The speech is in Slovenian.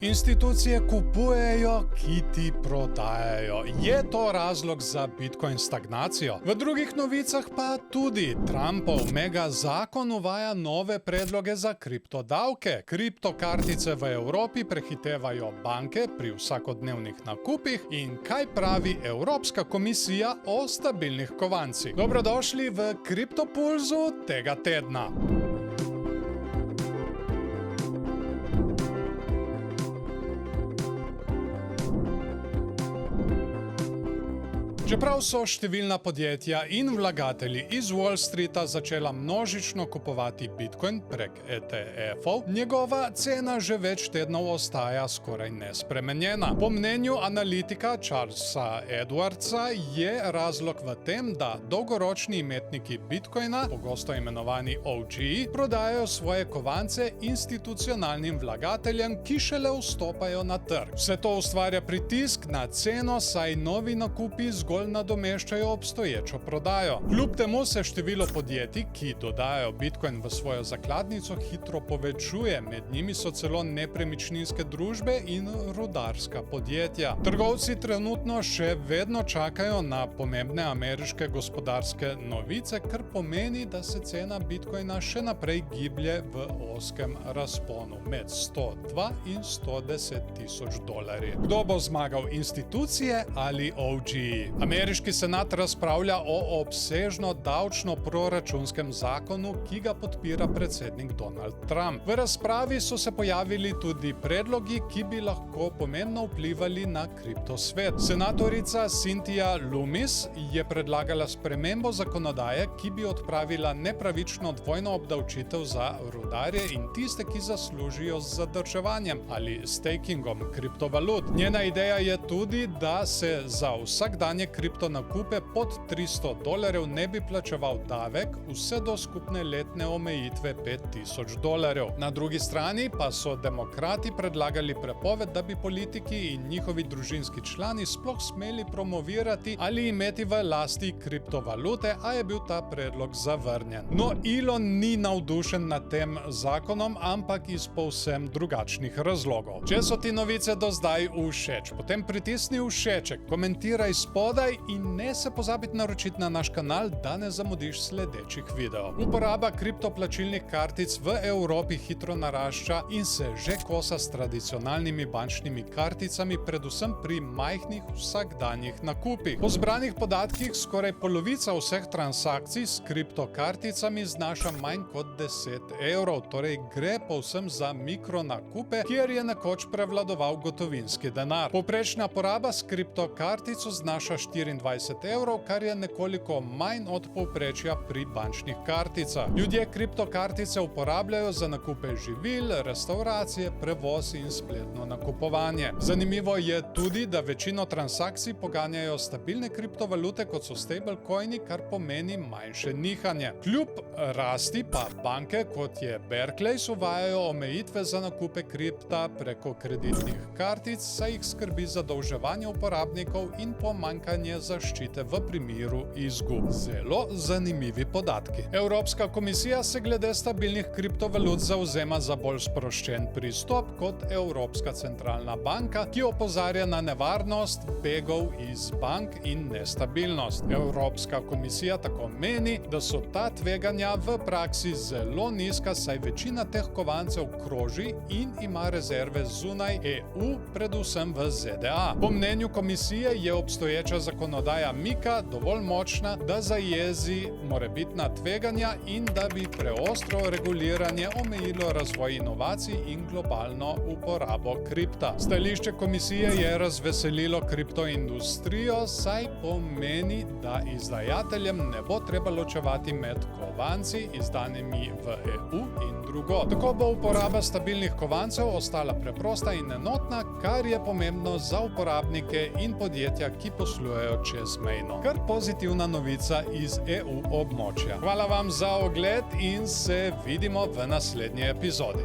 Institucije kupujejo, kiti prodajajo. Je to razlog za Bitcoin stagnacijo? V drugih novicah pa tudi Trumpov mega zakon uvaja nove predloge za kriptodavke. Kriptokartice v Evropi prehitevajo banke pri vsakodnevnih nakupih in kaj pravi Evropska komisija o stabilnih kovancih. Dobrodošli v Kriptopulzu tega tedna. Čeprav so številna podjetja in vlagatelji iz Wall Streeta začela množično kupovati Bitcoin prek ETF-ov, njegova cena že več tednov ostaja skoraj nespremenjena. Po mnenju analitika Charlesa Edwardsa je razlog v tem, da dolgoročni imetniki Bitcoina, pogosto imenovani OG-ji, prodajajo svoje kovance institucionalnim vlagateljem, ki šele vstopajo na trg. Vse to ustvarja pritisk na ceno, saj novi nakupi zgolj nadomeščajo obstoječo prodajo. Kljub temu se število podjetij, ki dodajajo Bitcoin v svojo zakladnico, hitro povečuje. Med njimi so celo nepremičninske družbe in rudarska podjetja. Trgovci trenutno še vedno čakajo na pomembne ameriške gospodarske novice, kar pomeni, da se cena Bitcoina še naprej giblje v ozkem razponu med 102 in 110 tisoč dolarji. Kdo bo zmagal, institucije ali OG-ji? Ameriški senat razpravlja o obsežno davčno-proračunskem zakonu, ki ga podpira predsednik Donald Trump. V razpravi so se pojavili tudi predlogi, ki bi lahko pomembno vplivali na kriptosvet. Senatorica Cynthia Lummis je predlagala spremembo zakonodaje, ki bi odpravila nepravično dvojno obdavčitev za rudarje in tiste, ki zaslužijo z zadrževanjem ali stakingom kriptovalut. Njena ideja je tudi, da se za vsakdanje kriptonakupe pod 300 dolarjev ne bi plačeval davek vse do skupne letne omejitve 5000 dolarjev. Na drugi strani pa so demokrati predlagali prepoved, da bi politiki in njihovi družinski člani sploh smeli promovirati ali imeti v lasti kriptovalute, a je bil ta predlog zavrnjen. No, Elon ni navdušen nad tem zakonom, ampak iz povsem drugačnih razlogov. Če so ti novice do zdaj všeč, potem pritisni všeček, komentiraj spodaj in ne se pozabiti naročiti na naš kanal, da ne zamudiš sledečih videov. Uporaba kriptoplačilnih kartic v Evropi hitro narašča in se že kosa s tradicionalnimi bančnimi karticami, predvsem pri majhnih vsakdanjih nakupih. Po zbranih podatkih skoraj polovica vseh transakcij s kriptokarticami znaša manj kot 10 evrov, torej gre povsem za mikronakupe, kjer je nekoč prevladoval gotovinski denar. Povprečna poraba s kriptokartico znaša 24 evrov, kar je nekoliko manj od povprečja pri bančnih karticah. Ljudje kriptokartice uporabljajo za nakupe živil, restauracije, prevoz in spletno nakupovanje. Zanimivo je tudi, da večino transakcij poganjajo stabilne kriptovalute, kot so stablecoini, kar pomeni manjše nihanje. Kljub rasti pa banke, kot je Barclays, uvajajo omejitve za nakupe kripta preko kreditnih kartic, saj jih skrbi zadolževanje uporabnikov in pomanjkanje zaščite v primeru izgub. Zelo zanimivi podatki. Evropska komisija se glede stabilnih kriptovalut zavzema za bolj sproščen pristop kot Evropska centralna banka, ki opozarja na nevarnost begov iz bank in nestabilnost. Evropska komisija tako meni, da so ta tveganja v praksi zelo nizka, saj večina teh kovancev kroži in ima rezerve zunaj EU, predvsem v ZDA. Po mnenju komisije je obstoječa zakonodaja MiCA dovolj močna, da zajezi morebitna tveganja in da bi preostro reguliranje omejilo razvoj inovacij in globalno uporabo kripta. Stališče komisije je razveselilo kriptoindustrijo, saj pomeni, da izdajateljem ne bo treba ločevati med kovanci, izdanimi v EU in drugo. Tako bo uporaba stabilnih kovancev ostala preprosta in enotna, kar je pomembno za uporabnike in podjetja, ki poslujejo čezmejno. Kar pozitivna novica iz EU območja. Hvala vam za ogled in se vidimo v naslednji epizodi.